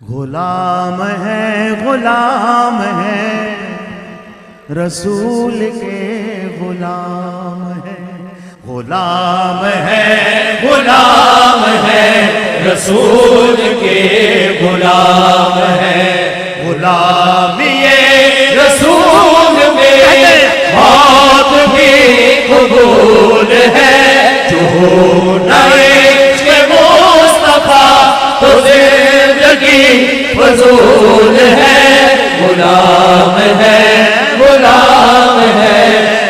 غلام ہے رسول کے غلام ہے، غلام ہے رسول کے غلام ہے، غلامی رسول میں موت بھی قبول ہے، جو عشق مصطفیٰ تو زندگی فضول ہے، غلام ہے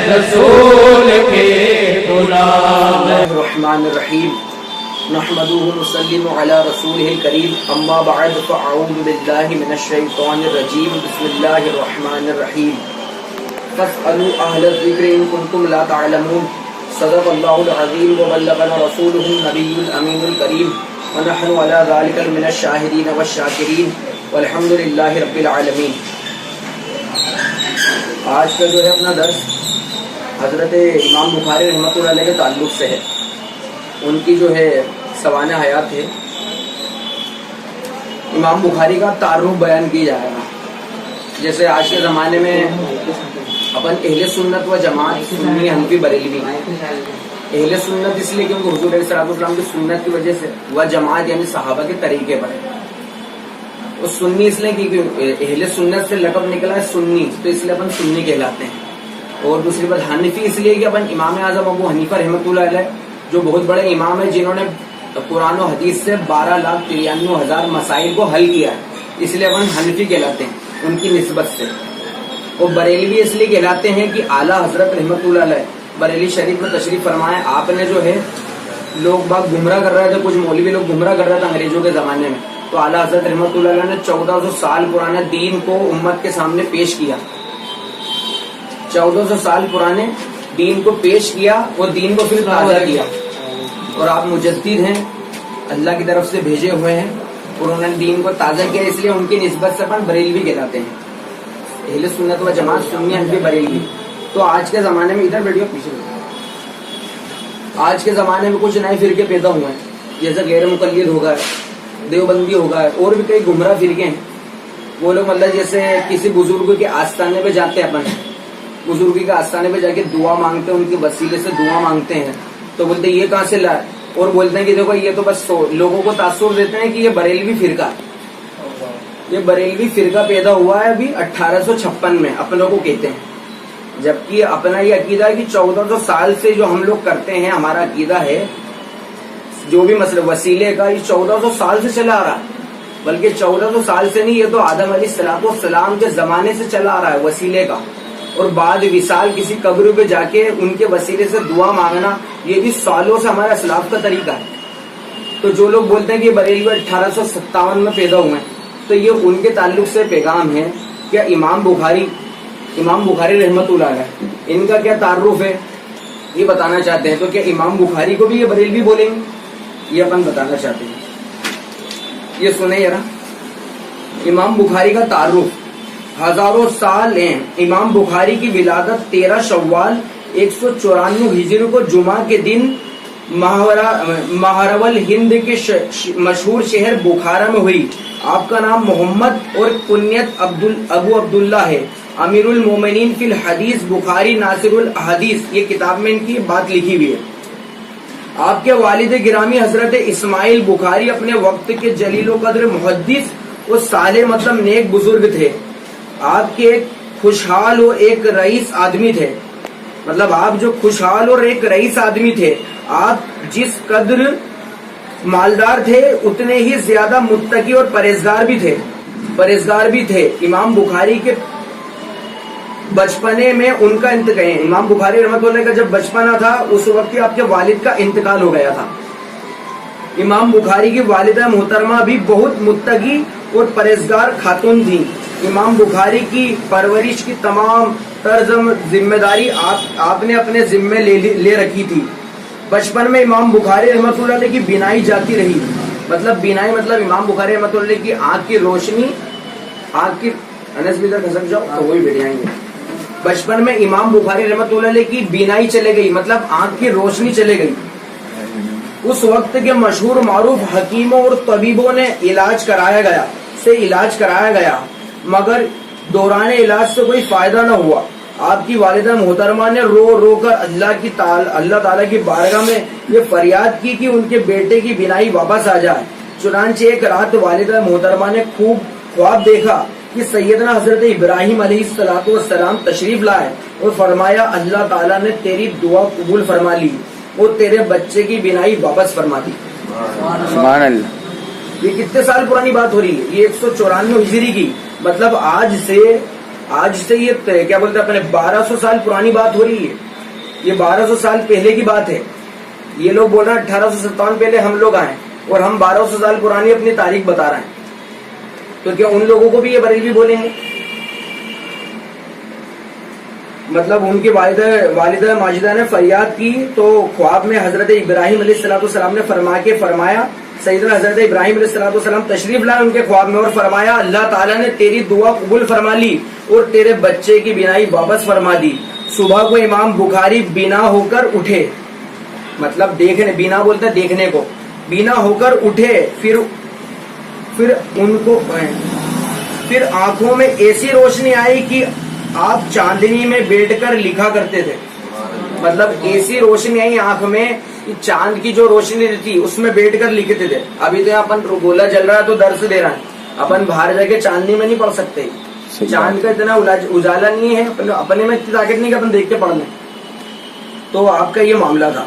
رسول کے غلام ہے۔ الرحمن الرحیم نحمدہ ونسلم علی رسولہ الکریم، اما بعد فاعوذ باللہ من الشیطان الرجیم، بسم اللہ الرحمن الرحیم۔ فاسألوا اہل الذکر ان کنتم لا تعلمون، صدق اللہ العظیم وبلغنا رسولہ النبی الامین الکریم، ونحن علی ذلک من الشاہدین والشاکرین والحمد للہ رب العالمین۔ آج کا جو ہے اپنا درس حضرت امام بخاری رحمۃ اللہ علیہ کے تعلق سے ہے، ان کی جو ہے سوانح حیات ہے۔ امام بخاری کا تعارف بیان کیا جائے گا۔ جیسے آج کے زمانے میں اپن اہل سنت و جماعت سنی حنفی بریلوی، اہل سنت اس لیے کیونکہ حضور علیہ السلام کی سنت کی وجہ سے، و جماعت یعنی صحابہ کے طریقے پر ہے۔ اور سنی اس لیے کہ اہل سنت سے لقب نکلا ہے سنی، تو اس لیے اپن سنی کہلاتے ہیں۔ اور دوسری بات حنفی اس لیے کہ اپن امام اعظم ابو حنیفہ رحمۃ اللہ علیہ جو بہت بڑے امام ہیں، جنہوں نے قرآن و حدیث سے 12,93,000 مسائل کو حل کیا ہے، اس لیے اپن حنفی کہلاتے ہیں ان کی نسبت سے۔ اور بریلوی اس لیے کہلاتے ہیں کہ اعلیٰ حضرت رحمۃ اللہ علیہ بریلی شریف میں تشریف فرمائے، آپ نے جو ہے لوگ باغ گمراہ کر رہے تھے، کچھ مولوی لوگ گمراہ کر رہے تھے انگریزوں کے زمانے میں، تو اعلیٰ حضرت رحمۃ اللہ علیہ نے 1400 سال پرانے دین کو امت کے سامنے پیش کیا، 1400 سال پرانے دین کو پیش کیا اور دین کو پھر تازہ کیا۔ اور آپ مجدد ہیں، اللہ کی طرف سے بھیجے ہوئے ہیں، اور انہوں نے دین کو تازہ کیا، اس لیے ان کی نسبت سے اپن بریلوی کہلاتے ہیں، اہل سنت و جماعت سنی حنفی بریلوی۔ تو آج کے زمانے میں ادھر ویڈیو پیچھے، آج کے زمانے میں کچھ نئے فرقے پیدا ہوئے ہیں، جیسے غیر مقلد ہو گئے، دیوبندی ہو گئے، اور بھی کئی گمراہ فرقے ہیں۔ وہ لوگ مطلب جیسے کسی بزرگ کے آستانے پہ جاتے ہیں، اپن بزرگ کے آستانے پہ جا کے دعا مانگتے ہیں، ان کے وسیلے سے دعا مانگتے ہیں، تو بولتے ہیں یہ کہاں سے لائے، اور بولتے ہیں کہ دیکھو یہ تو بس لوگوں کو تاثر دیتے ہیں کہ یہ بریلوی فرقہ ہے، یہ بریلوی فرقہ پیدا ہوا ہے ابھی 1856 میں، اپنوں کو کہتے ہیں، جبکہ اپنا یہ عقیدہ ہے کہ 1400 سال سے جو ہم لوگ کرتے ہیں، ہمارا عقیدہ ہے جو بھی مسئلہ وسیلے کا، یہ 1400 سال سے چلا آ رہا ہے، بلکہ 1400 سال سے نہیں، یہ تو آدم علیہ السلام کے زمانے سے چلا آ رہا ہے وسیلے کا۔ اور بعد وصال کسی قبر پہ جا کے ان کے وسیلے سے دعا مانگنا، یہ بھی سالوں سے ہمارے اسلاف کا طریقہ ہے۔ تو جو لوگ بولتے ہیں کہ بریلوی 1857 میں پیدا ہوئے ہیں، تو یہ ان کے تعلق سے پیغام ہے کہ امام بخاری رحمۃ اللہ علیہ ان کا کیا تعارف ہے یہ بتانا چاہتے ہیں۔ تو کیا امام بخاری کو بھی یہ بریلوی بولیں گے، یہ اپن بتانا چاہتے ہیں۔ یہ سنیں ذرا، امام بخاری کا تعارف، ہزاروں سال ہیں۔ امام بخاری کی ولادت 13 شوال 194 ہجری کو جمعہ کے دن مہرول ہند کے مشہور شہر بخارا میں ہوئی۔ آپ کا نام محمد اور کنیت ابو عبداللہ ہے۔ امیر المومنین فی الحدیث، بخاری ناصر الحدیث، یہ کتاب میں ان کی بات لکھی ہوئی ہے۔ آپ کے والد گرامی حضرت اسماعیل بخاری اپنے وقت کے جلیل و قدر محدث اور صالح مطلب نیک بزرگ تھے۔ آپ کے ایک خوشحال اور ایک رئیس آدمی تھے، مطلب آپ جو خوشحال اور ایک رئیس آدمی تھے۔ آپ جس قدر مالدار تھے اتنے ہی زیادہ متقی اور پرہیزگار بھی تھے۔ امام بخاری کے بچپنے میں ان کا انتقال، امام بخاری رحمۃ اللہ کا جب بچپنا تھا اس وقت آپ کے والد کا انتقال ہو گیا تھا۔ امام بخاری کی والدہ محترمہ بھی بہت متقی اور پرہیزگار خاتون تھیں۔ امام بخاری کی پرورش کی تمام ذمہ داری آپ نے اپنے ذمے لے رکھی تھی۔ بچپن میں امام بخاری رحمۃ اللہ علیہ کی بینائی جاتی رہی، مطلب بینائی مطلب امام بخاری رحمۃ اللہ علیہ کی آنکھ کی روشنی، آنکھ کی انس بھی ادھر کھسک جاؤ تو وہی بیٹھ جائیں گے۔ بچپن میں امام بخاری رحمۃ اللہ علیہ کی بینائی چلے گئی، مطلب آنکھ کی روشنی چلے گئی۔ اس وقت کے مشہور معروف حکیموں اور طبیبوں نے علاج کرایا گیا۔ سے علاج کرایا گیا مگر دوران علاج سے کوئی فائدہ نہ ہوا. آپ کی والدہ محترمہ نے رو رو کر اللہ تعالیٰ کی بارگاہ میں یہ فریاد کی کہ ان کے بیٹے کی بینائی واپس آ جائے. چنانچہ ایک رات والدہ محترمہ نے خوب خواب دیکھا کہ سیدنا حضرت ابراہیم علیہ السلام تشریف لائے اور فرمایا اللہ تعالیٰ نے تیری دعا قبول فرما لی اور تیرے بچے کی بینائی واپس فرما دی. سبحان اللہ. یہ کتنے سال پرانی بات ہو رہی ہے؟ یہ 194 ہجری کی، مطلب آج سے یہ کیا بولتے ہیں اپنے 1200 سال پرانی بات ہو رہی ہے. یہ 1200 سال پہلے کی بات ہے. یہ لوگ بول رہے ہیں 1857 پہلے ہم لوگ آئے اور ہم 1200 سال پرانی اپنی تاریخ بتا رہے ہیں. تو کیا ان لوگوں کو بھی یہ بریلوی بولیں گے؟ مطلب ان کی والدہ ماجدہ نے فریاد کی تو خواب میں حضرت ابراہیم علیہ السلام نے فرمایا سیدنا حضرت ابراہیم علیہ السلام تشریف لائے ان کے خواب میں اور فرمایا اللہ تعالیٰ نے تیری دعا قبول فرما لی اور تیرے بچے کی بینائی واپس فرما دی. صبح کو امام بخاری بینا ہو کر اٹھے، مطلب دیکھنے، بینا بولتے ہیں دیکھنے کو، بینا ہو کر اٹھے. پھر آنکھوں میں ایسی روشنی آئی کہ آپ چاندنی میں بیٹھ کر لکھا کرتے تھے. مطلب ایسی روشنی آئی آنکھ میں، چاند کی جو روشنی تھی اس میں بیٹھ کر لکھتے تھے. ابھی تو اپن گولا جل رہا ہے تو درس دے رہا ہے، اپن باہر جا کے چاندنی میں نہیں پڑھ سکتے. چاند کا اتنا اجالا نہیں ہے، اپنے میں اتنی طاقت نہیں کہ اپن دیکھ کے پڑھ لیں. تو آپ کا یہ معاملہ تھا.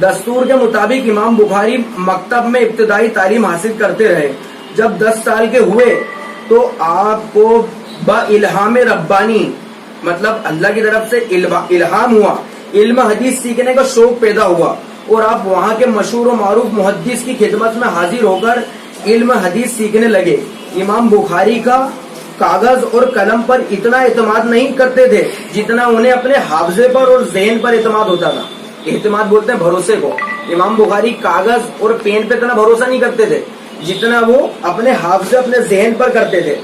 دستور کے مطابق امام بخاری مکتب میں ابتدائی تعلیم حاصل کرتے رہے. جب 10 سال کے ہوئے تو آپ کو با الہام ربانی، مطلب اللہ کی طرف سے الہام ہوا، علم حدیث سیکھنے کا شوق پیدا ہوا اور آپ وہاں کے مشہور و معروف محدث کی خدمت میں حاضر ہو کر علم حدیث سیکھنے لگے. امام بخاری کا کاغذ اور قلم پر اتنا اعتماد نہیں کرتے تھے جتنا انہیں اپنے حافظے پر اور ذہن پر اعتماد ہوتا تھا. اعتماد بولتے ہیں بھروسے کو. امام بخاری کاغذ اور پین پہ اتنا بھروسہ نہیں کرتے تھے جتنا وہ اپنے حافظے، اپنے ذہن پر کرتے تھے.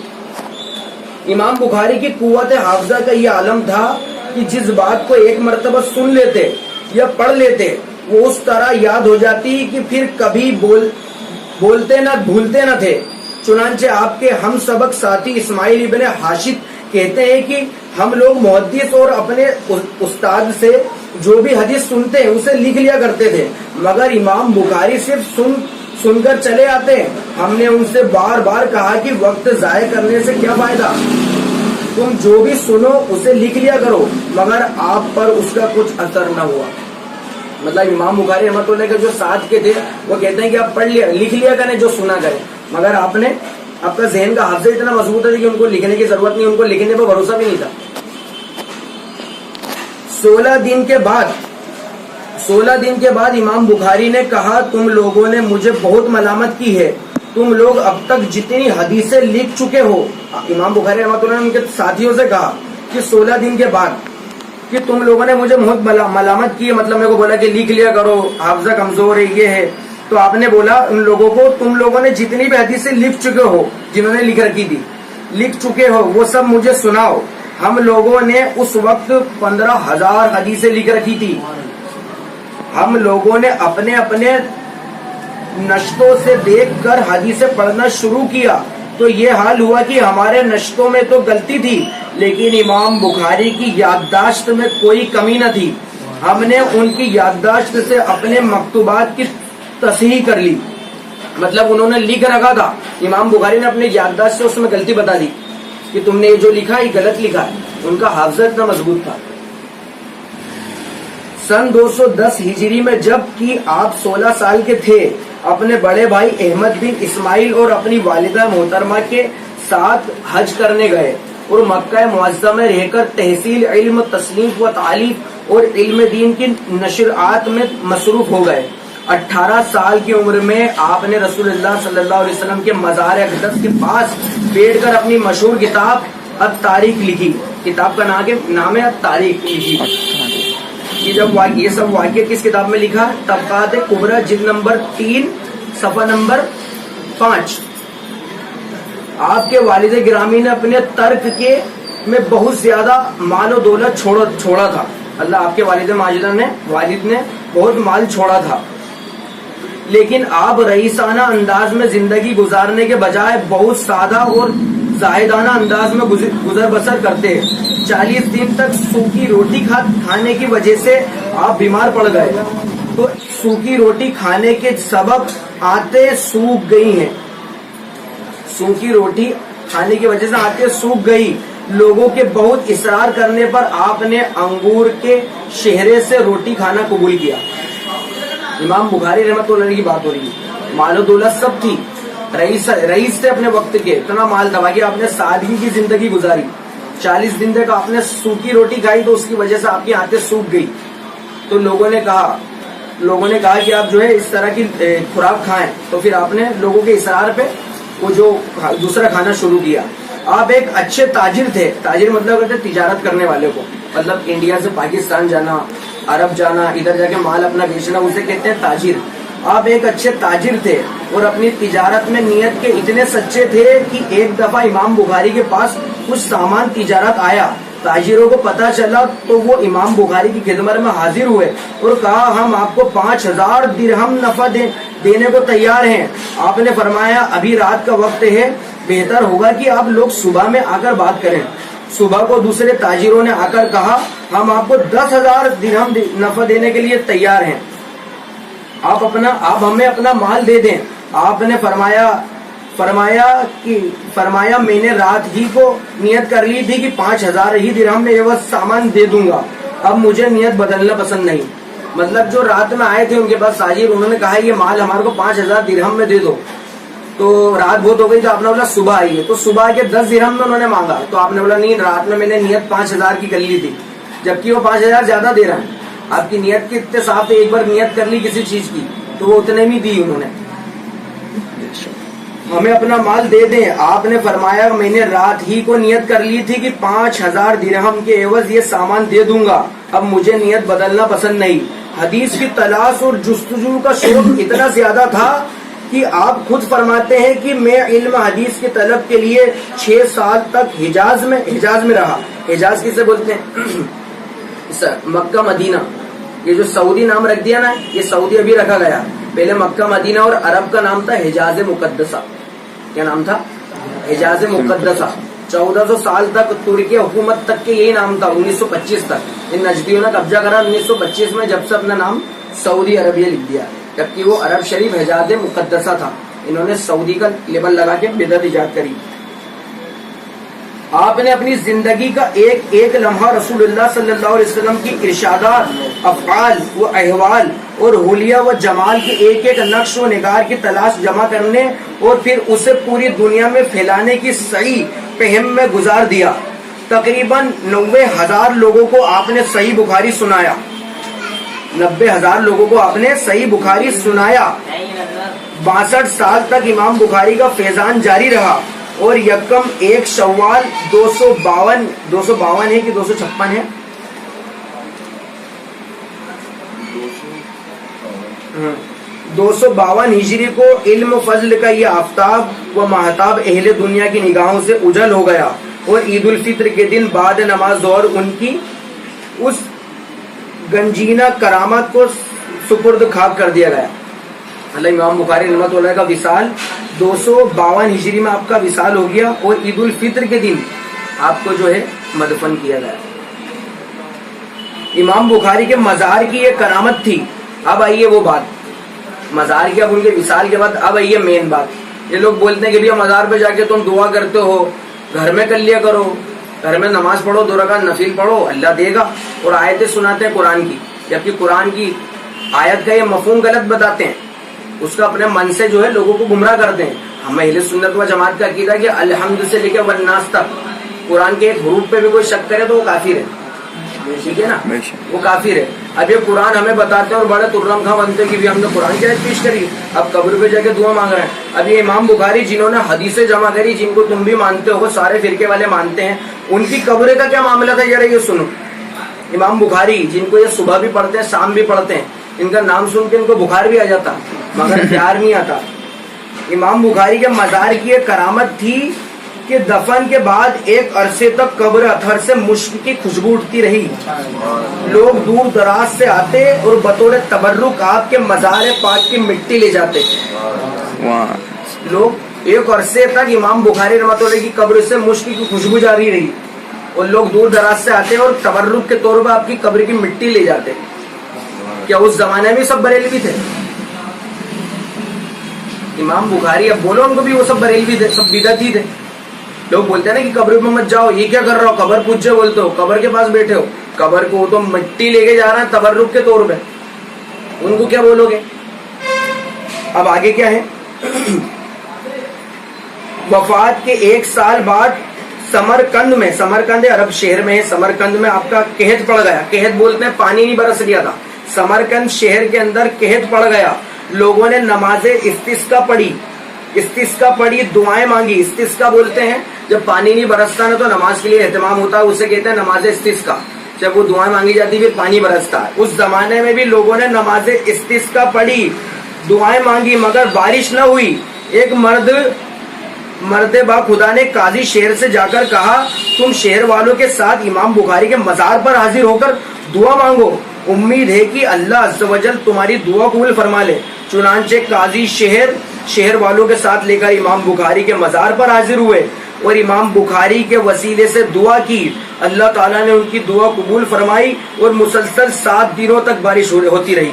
امام بخاری کی قوت حافظہ کا یہ عالم تھا کہ جس بات کو ایک مرتبہ سن لیتے یا پڑھ لیتے وہ اس طرح یاد ہو جاتی کہ پھر کبھی بولتے نہ بھولتے نہ تھے. چنانچہ آپ کے ہم سبق ساتھی اسماعیل ابن حاشد کہتے ہیں کہ ہم لوگ محدث اور اپنے استاد سے جو بھی حدیث سنتے ہیں اسے لکھ لیا کرتے تھے، مگر امام بخاری صرف سن کر چلے آتے. ہم نے ان سے بار بار کہا کہ وقت ضائع کرنے سے کیا فائدہ، تم جو بھی سنو اسے لکھ لیا کرو، مگر آپ پر اس کا کچھ اثر نہ ہوا. مطلب امام بخاری رحمۃ اللہ کے جو ساتھ کے تھے وہ کہتے ہیں کہ آپ پڑھ لیا، لکھ لیا کریں جو سنا کریں، مگر آپ کا ذہن کا حافظہ اتنا مضبوط ہے کہ ان کو لکھنے کی ضرورت نہیں، ان کو لکھنے پر بھروسہ بھی نہیں تھا. 16 دن کے بعد امام بخاری نے کہا تم لوگوں نے مجھے بہت ملامت کی ہے، تم لوگ اب تک جتنی حدیثیں لکھ چکے ہو. امام بخاری رحمۃ اللہ نے ان کے ساتھیوں سے کہا کہ 16 دن کے بعد کہ تم لوگوں نے مجھے بہت ملامت کی ہے، مطلب میرے کو بولا کہ لکھ لیا کرو، حافظہ کمزور ہے، یہ ہے. تو آپ نے بولا ان لوگوں کو تم لوگوں نے جتنی بھی حدیثیں لکھ چکے ہو، جنہوں نے لکھ رکھی تھی، لکھ چکے ہو وہ سب مجھے سناؤ. ہم لوگوں نے اس وقت 15,000 حدیثیں لکھ رکھی تھی. ہم لوگوں نے اپنے اپنے نشتوں سے دیکھ کر حدیثیں پڑھنا شروع کیا تو یہ حال ہوا کہ ہمارے نشتوں میں تو غلطی تھی لیکن امام بخاری کی یادداشت میں کوئی کمی نہ تھی. ہم نے ان کی یادداشت سے اپنے مکتوبات کی تصحیح کر لی. مطلب انہوں نے لکھ رکھا تھا، امام بخاری نے اپنی یادداشت سے اس میں غلطی بتا دی کہ تم نے یہ جو لکھا یہ غلط لکھا ہے. ان کا حافظہ اتنا مضبوط تھا. سن 210 ہجری میں جب کہ آپ 16 سال کے تھے اپنے بڑے بھائی احمد بن اسماعیل اور اپنی والدہ محترمہ کے ساتھ حج کرنے گئے اور مکہ معظمہ میں رہ کر تحصیل علم، تصنیف و تعلیف اور علم دین کی نشریات میں مصروف ہو گئے. 18 سال کی عمر میں آپ نے رسول اللہ صلی اللہ علیہ وسلم کے مزار اقدس کے پاس بیٹھ کر اپنی مشہور کتاب التاریخ لکھی. کتاب کا نام ہے التاریخ لکھی. یہ سب واقعہ کس کتاب میں لکھا؟ طبقات کبریٰ جلد نمبر 3 صفحہ نمبر 5. آپ کے والد گرامی نے اپنے ترک کے میں بہت زیادہ مال و دولت چھوڑا تھا. اللہ آپ کے والد نے بہت مال چھوڑا تھا. لیکن آپ رئیسانہ انداز میں زندگی گزارنے کے بجائے بہت سادہ اور زاہدانہ انداز میں گزر بسر کرتے ہیں. 40 دن تک سوکھی روٹی کھانے کی وجہ سے آپ بیمار پڑ گئے. تو سوکھی روٹی کھانے کے سبب آنتیں سوکھ گئی ہیں. سوکھی روٹی کھانے کی وجہ سے آنتیں سوکھ گئی. لوگوں کے بہت اصرار کرنے پر آپ نے انگور کے شہرے سے روٹی کھانا قبول کیا. امام بخاری رحمۃ اللہ علیہ کی بات ہو رہی ہے. مال و دولت سب تھی, رئیس تھے اپنے وقت کے, اتنا مال تھا, باقی آپ نے سادگی کی زندگی گزاری. 40 دن تک آپ نے سوکھی روٹی کھائی تو اس کی وجہ سے آپ کی آنتیں سوکھ گئی. تو لوگوں نے کہا کہ آپ جو ہے اس طرح کی خوراک کھائیں. تو پھر آپ نے لوگوں کے اصرار پہ وہ جو دوسرا کھانا شروع کیا. آپ ایک اچھے تاجر تھے. تاجر مطلب کہتے ہیں تجارت کرنے والے کو, مطلب انڈیا سے پاکستان جانا, عرب جانا, ادھر جا کے مال اپنا بیچنا, اسے کہتے ہیں تاجر. آپ ایک اچھے تاجر تھے اور اپنی تجارت میں نیت کے اتنے سچے تھے کہ ایک دفعہ امام بخاری کے پاس کچھ سامان تجارت آیا. تاجروں کو پتا چلا تو وہ امام بخاری کی خدمت میں حاضر ہوئے اور کہا ہم آپ کو 5000 درہم نفع دینے کو تیار ہیں. آپ نے فرمایا ابھی رات کا وقت ہے, بہتر ہوگا کہ آپ لوگ صبح میں آ کر بات کریں. صبح کو دوسرے تاجروں نے آ کر کہا ہم آپ کو 10,000 درہم نفع دینے کے لیے تیار ہیں, آپ ہمیں اپنا مال دے دیں. آپ نے فرمایا میں نے رات ہی کو نیت کر لی تھی کہ 5,000 ہی درہم میں یہ سامان دے دوں گا, اب مجھے نیت بدلنا پسند نہیں. مطلب جو رات میں آئے تھے ان کے پاس تاجر, انہوں نے کہا یہ مال ہمارے کو 5,000 درہم میں دے دو. تو رات بہت ہو گئی تو آپ نے بولا صبح آئیے. تو صبح کے 10 درہم میں انہوں نے مانگا. تو آپ نے بولا نہیں, رات میں نے نیت 5,000 کی کر لی تھی, جبکہ وہ 5,000 زیادہ دے رہا ہے. آپ کی نیت کی اتنے صاف ہے, ایک بار نیت کر لی کسی چیز کی تو وہ اتنے میں دی انہوں نے. ہمیں اپنا مال دے دیں. آپ نے فرمایا میں نے رات ہی کو نیت کر لی تھی کہ 5,000 درہم کے عوض یہ سامان دے دوں گا, اب مجھے نیت بدلنا پسند نہیں. حدیث کی تلاش اور جستجو کا شوق اتنا زیادہ تھا کہ آپ خود فرماتے ہیں کہ میں علم حدیث کی طلب کے لیے 6 سال تک حجاز میں رہا. حجاز کسے بولتے ہیں؟ مکہ مدینہ. یہ جو سعودی نام رکھ دیا نا, یہ سعودی ابھی رکھا گیا. پہلے مکہ مدینہ اور عرب کا نام تھا حجاز مقدسہ. کیا نام تھا؟ حجاز مقدسہ. 1400 سال تک ترکی حکومت تک کے یہی نام تھا. 1925 تک ان نجدیوں نے قبضہ کرا 1925 میں, جب سے اپنا نام سعودی عربیہ لکھ دیا, جبکہ وہ عرب شریف حجاز مقدسہ تھا. انہوں نے سعودی کا لیبل لگا کے بدعت ایجاد کری. آپ نے اپنی زندگی کا ایک لمحہ رسول اللہ صلی اللہ علیہ وسلم کی ارشادات, افعال و احوال اور حلیہ و جمال کے ایک نقش و نگار کی تلاش جمع کرنے اور پھر اسے پوری دنیا میں پھیلانے کی صحیح فہم میں گزار دیا. تقریباً 90,000 لوگوں کو آپ نے صحیح بخاری سنایا. 90,000 لوگوں کو آپ نے صحیح بخاری سنایا. 62 سال تک امام بخاری کا فیضان جاری رہا اور یکم 1 شوال 252 ہے کہ 256 ہے, 252 ہجری کو علم و فضل کا یہ آفتاب و مہتاب اہل دنیا کی نگاہوں سے اجل ہو گیا اور عید الفطر کے دن بعد نماز ظہر ان کی اس گنجینہ کرامت کو سپرد خاک کر دیا گیا. اللہ امام بخاری رحمۃ اللہ کا وصال 252 ہجری میں آپ کا وصال ہو گیا اور عید الفطر کے دن آپ کو جو ہے مدفن کیا گیا. امام بخاری کے مزار کی یہ کرامت تھی. اب آئیے وہ بات, مزار کی اب ان کے وصال کے بعد اب آئیے مین بات. یہ لوگ بولتے ہیں کہ بھیا مزار پہ جا کے تم دعا کرتے ہو, گھر میں کر لیا کرو, گھر میں نماز پڑھو, 2 رکعت نفل پڑھو, اللہ دے گا, اور آیتیں سناتے ہیں قرآن کی, جبکہ قرآن کی آیت کا یہ مفہوم غلط بتاتے ہیں, اس کا اپنے من سے جو ہے لوگوں کو گمراہ کرتے ہیں. ہم اہل سنت و جماعت کا عقیدہ کہ الحمد سے لے کے والناس تک قرآن کے ایک حروف پہ بھی کوئی شک کرے تو وہ کافر ہے. ٹھیک ہے نا, وہ کافر ہے. اب یہ قرآن ہمیں بتاتے ہیں اور بڑے ترم خاں بنتے ہیں کہ ہم نے قرآن کی آیت پیش کری, اب قبر پہ جا کے دعا مانگ رہے ہیں. اب یہ امام بخاری جنہوں نے حدیثیں جمع کری, جن کو تم بھی مانتے ہو, سارے فرقے والے مانتے ہیں, ان کی قبر کا کیا معاملہ تھا ذرا یہ سنو. امام بخاری جن کو یہ صبح بھی پڑھتے ہیں شام بھی پڑھتے ہیں, ان کا نام سن کے ان کو بخار بھی آ جاتا مگر پیار نہیں آتا. امام بخاری کے مزار کی ایک کرامت تھی کہ دفن کے بعد ایک عرصے تک قبر اطہر سے مشک کی خوشبو اٹھتی رہی. لوگ دور دراز سے آتے اور بطور تبرک آپ کے مزار پاک کی مٹی لے جاتے. لوگ ایک عرصے تک امام بخاری رحمۃ اللہ کی قبر سے مشک کی خوشبو جاری رہی اور لوگ دور دراز سے آتے اور تبرک کے طور پر آپ کی قبر کی مٹی لے جاتے. کیا اس زمانے میں سب بریلوی تھے؟ امام بخاری، اب بولو ان کو بھی وہ سب بریلوی تھے، سب بدعتی تھے. لوگ بولتے ہیں نا کہ قبر میں مت جاؤ، یہ کیا کر رہا ہو، قبر پوچھے بولتے ہو، قبر کے پاس بیٹھے ہو. قبر کو تو مٹی لے کے جا رہا ہے تبرک کے طور پہ، ان کو کیا بولو گے؟ اب آگے کیا ہے؟ وفات کے 1 سال بعد سمرقند میں، سمرقند عرب شہر میں ہے، سمرقند میں آپ کا قحط پڑ گیا. قحط بولتے ہیں پانی نہیں برس رہا تھا. سمرقند شہر کے اندر قحط پڑ گیا. لوگوں نے نماز استسقا پڑھی، استسقا پڑھی، دعائیں مانگی. استسقا بولتے ہیں جب پانی نہیں برستا نا تو نماز کے لیے اہتمام ہوتا ہے، اسے کہتے ہیں نماز استسقا. جب وہ دعائیں مانگی جاتی پھر پانی برستا ہے. اس زمانے میں بھی لوگوں نے نماز استسقا پڑھی، دعائیں مانگی، مگر بارش نہ ہوئی. ایک مرد با خدا نے قاضی شہر سے جا کر کہا تم شہر والوں کے ساتھ امام بخاری کے مزار پر حاضر ہو کر دعا مانگو، امید ہے کہ اللہ عز و جل تمہاری دعا قبول فرما لے. چنانچہ قاضی شہر والوں کے ساتھ لے کر امام بخاری کے مزار پر حاضر ہوئے اور امام بخاری کے وسیلے سے دعا کی. اللہ تعالیٰ نے ان کی دعا قبول فرمائی اور مسلسل 7 دنوں تک بارش ہوتی رہی.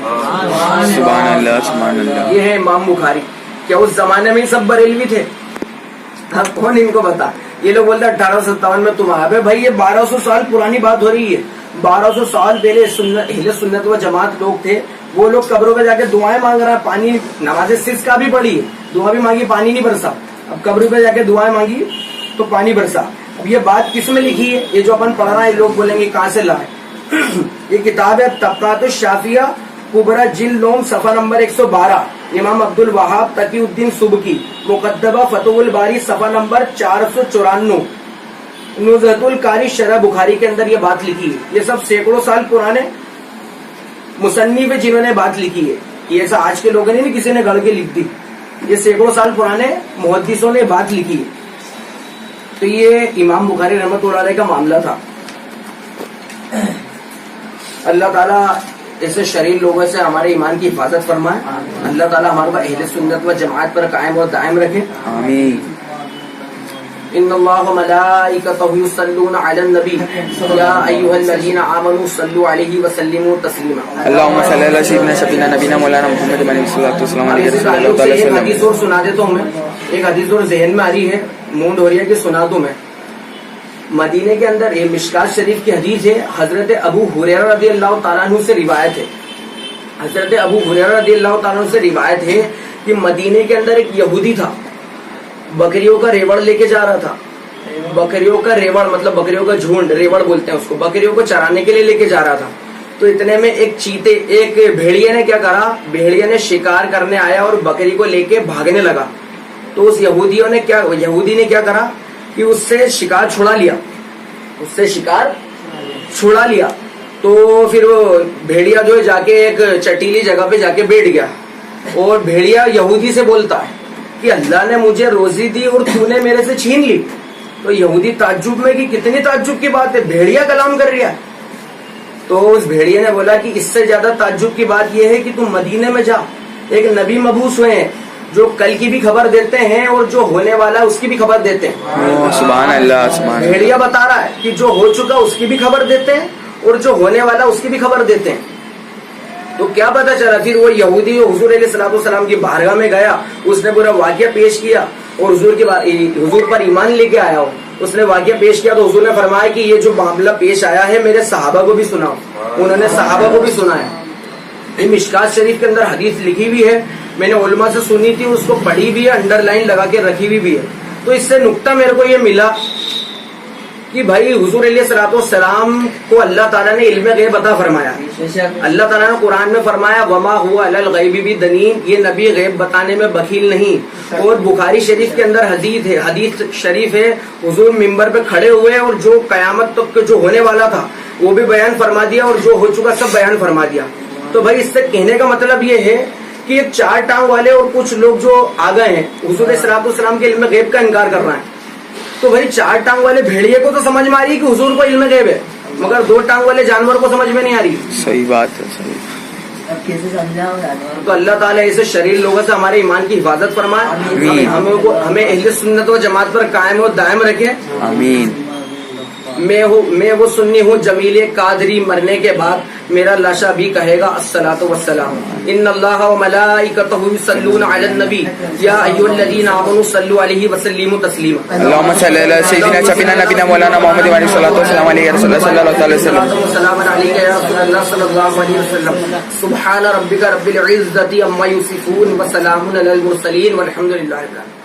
سبحان اللہ سبحان اللہ. یہ ہے امام بخاری. کیا اس زمانے میں سب بریلوی تھے؟ اب کون ان کو بتا. یہ لوگ بولتے ہیں 1857 میں تم آئے. بھائی یہ 1200 سال پرانی بات ہو رہی ہے. 1200 سال پہلے اہل سنت و جماعت لوگ تھے، وہ لوگ قبروں پہ جا کے دعائیں مانگ رہا ہے. پانی، نماز استسقا بھی پڑھی ہے، دعا بھی مانگی، پانی نہیں برسا. اب قبروں پہ جا کے دعائیں مانگی تو پانی برسا. اب یہ بات کس میں لکھی ہے؟ یہ جو اپن پڑھ رہا ہے لوگ بولیں گے کہاں سے لائے. یہ کتاب ہے طبقات الشافیہ کبرا جلد نوم صفحہ نمبر 112، امام عبد الوہاب تقی الدین سبکی، مقدمہ فتح الباری صفحہ نمبر 494، نزہۃ القاری شرح بخاری کے اندر یہ بات لکھی ہے. یہ سب سینکڑوں سال پرانے مصنف جنہوں نے بات لکھی ہے. یہ ایسا آج کے لوگوں نے نہیں کسی نے گڑھ کے لکھ دی، یہ سینکڑوں سال پرانے محدثوں نے بات لکھی ہے. تو یہ امام بخاری رحمۃ اللہ علیہ کا معاملہ تھا. اللہ تعالیٰ ایسے شریر لوگوں سے ہمارے ایمان کی حفاظت فرمائے. اللہ تعالیٰ ہمارے کو اہل سنت و جماعت پر قائم اور دائم رکھے. آمین. ان اللہ ملائکتہ یصلون علی النبی یا ایھا الذین آمنوا صلوا علیہ وسلموا تسلیما. اللہم صلی علی سیدنا شفیعنا نبینا مولانا محمد علیہ السلام علیہ رسول اللہ تعالی ایک وسلم. حدیث اور سنا دیتا ہوں میں. ایک حدیث اور ذہن میں آ رہی ہے، مونڈ ہو رہی ہے کہ سنا دوں میں. مدینے کے اندر یہ مشکات شریف کی حدیث ہے. حضرت ابو ہریرہ رضی اللہ تعالیٰ عنہ سے روایت ہے. حضرت ابو ہریرہ رضی اللہ تعالیٰ عنہ سے روایت ہے کہ مدینے کے اندر ایک یہودی تھا، بکریوں کا ریوڑ لے کے جا رہا تھا. بکریوں کا ریوڑ مطلب بکریوں کا جھونڈ، ریوڑ بولتے ہیں اس کو، بکریوں کو چرانے کے لیے لے کے جا رہا تھا. تو اتنے میں ایک بھیڑیے نے کیا کرا، بھیڑیے نے شکار کرنے آیا اور بکری کو لے کے بھاگنے لگا. تو اس یہودی نے کیا کرا کہ اس سے شکار چھڑا لیا. تو پھر وہ بھیڑیا جو ہے جا کے ایک چٹیلی جگہ پہ جا کے بیٹھ گیا اور بھیڑیا یہودی سے بولتا ہے کہ اللہ نے مجھے روزی دی اور تو نے میرے سے چھین لی. تو یہودی تعجب میں کہ کتنی تعجب کی بات ہے، بھیڑیا کلام کر رہا ہے. تو اس بھیڑیے نے بولا کہ اس سے زیادہ تعجب کی بات یہ ہے کہ تم مدینے میں جا، ایک نبی مبعوث ہوئے ہیں جو کل کی بھی خبر دیتے ہیں اور جو ہونے والا ہے اس کی بھی خبر دیتے ہیں. سبحان اللہ سبحان اللہ. بھیڑیا بتا رہا ہے کہ جو ہو چکا اس کی بھی خبر دیتے ہیں اور جو ہونے والا اس کی بھی خبر دیتے ہیں. تو کیا پتا چلا، پھر وہ یہودی حضور علیہ الصلوۃ والسلام کی بارگاہ میں گیا، اس نے پورا واقعہ پیش کیا اور حضور پر ایمان لے کے آیا ہو. اس نے واقعہ پیش کیا تو حضور نے فرمایا کہ یہ جو معاملہ پیش آیا ہے میرے صحابہ کو بھی سناؤ. انہوں نے صحابہ کو بھی سنا ہے. یہ مشکات شریف کے اندر حدیث لکھی ہوئی ہے، میں نے علماء سے سنی تھی، اس کو پڑھی بھی ہے، انڈر لائن لگا کے رکھی ہوئی بھی ہے. تو اس سے نقطہ میرے کو یہ ملا کہ بھائی حضور علیہ الصلوۃ والسلام کو اللہ تعالیٰ نے علم غیب عطا فرمایا. اللہ تعالیٰ نے قرآن میں فرمایا وما هو علی الغیب بدنین، یہ نبی غیب بتانے میں بخیل نہیں. اور بخاری شریف کے اندر حدیث شریف ہے، حضور منبر پہ کھڑے ہوئے اور جو قیامت تک جو ہونے والا تھا وہ بھی بیان فرما دیا اور جو ہو چکا سب بیان فرما دیا. تو بھائی اس سے کہنے کا مطلب یہ ہے کہ ایک 4 ٹانگ والے اور کچھ لوگ جو آ گئے ہیں حضور علیہ الصلوۃ والسلام کے علم غیب کا انکار کر رہے ہیں. تو بھائی 4 ٹانگ والے بھیڑیے کو تو سمجھ میں آ رہی ہے کہ حضور کو علم غیب ہے، مگر 2 ٹانگ والے جانور کو سمجھ میں نہیں آ رہی. صحیح بات ہے، صحیح. تو اللہ تعالیٰ ایسے شریر لوگوں سے ہمارے ایمان کی حفاظت فرمائے، ہمیں اہل سنت و جماعت پر قائم و دائم رکھے. آمین. میں وہ سنی ہوں جمیل قادری، مرنے کے بعد میرا لاشا بھی کہے گا الصلاۃ والسلام. ان اللہ و ملائکتہ یصلون علی النبی یا ایھا الذین آمنوا صلوا علیہ وسلموا تسلیما. اللهم صل على سيدنا شفيعنا نبينا مولانا محمد وعلى الصلاة والسلام عليه رسول الله صلى الله عليه وسلم. السلام علیک یا رسول اللہ صلی اللہ علیہ وسلم. سبحان ربک رب العزة عما یصفون وسلام علی المرسلین والحمد للہ رب العالمین.